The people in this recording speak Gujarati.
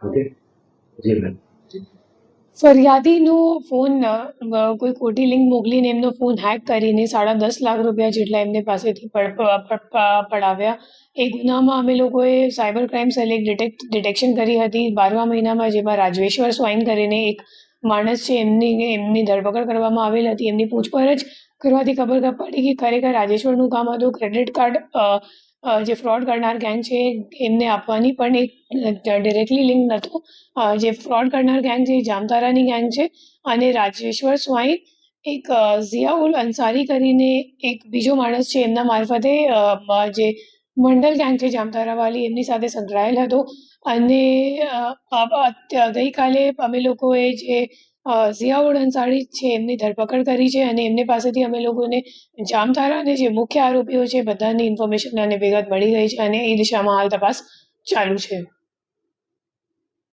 ઓકે, જી મેમ. ફરિયાદીનો ફોન કોઈ ખોટી લિંક મોકલીને એમનો ફોન હેક કરીને 10.5 લાખ રૂપિયા જેટલા એમને પાસેથી પડાવ્યા. એ ગુનામાં અમે લોકોએ સાયબર ક્રાઇમ સેલ એક ડિટેક્શન કરી હતી 12મા મહિનામાં, જેમાં રાજેશ્વર સ્વાઈન કરીને એક માણસ છે, એમની ધરપકડ કરવામાં આવેલ હતી. એમની પૂછપરછ કરવાથી ખબર પડી કે ખરેખર રાજેશ્વરનું કામ હતું ક્રેડિટ કાર્ડ જે ફ્રોડ કરનાર ગેંગ છે એમને આપવાની, પણ એક ડિરેક્ટલી લિંક નહોતું. જે ફ્રોડ કરનાર ગેંગ છે એ જામતારાની ગેંગ છે, અને રાજેશ્વર સ્વાઈન એક ઝિયાઉલ અંસારી કરીને એક બીજો માણસ છે, એમના મારફતે જે મંડલ ગેંગ છે જામતારાવાળી એમની સાથે સંકળાયેલ હતો. અને ગઈકાલે અમે લોકોએ જે ઝિયાઉલ અંસારી છે એમની ધરપકડ કરી છે, અને એમની પાસેથી અમે લોકોને જામતારાને જે મુખ્ય આરોપીઓ છે બધાની ઇન્ફોર્મેશન અને વિગત મળી ગઈ છે, અને એ દિશામાં હાલ તપાસ ચાલુ છે.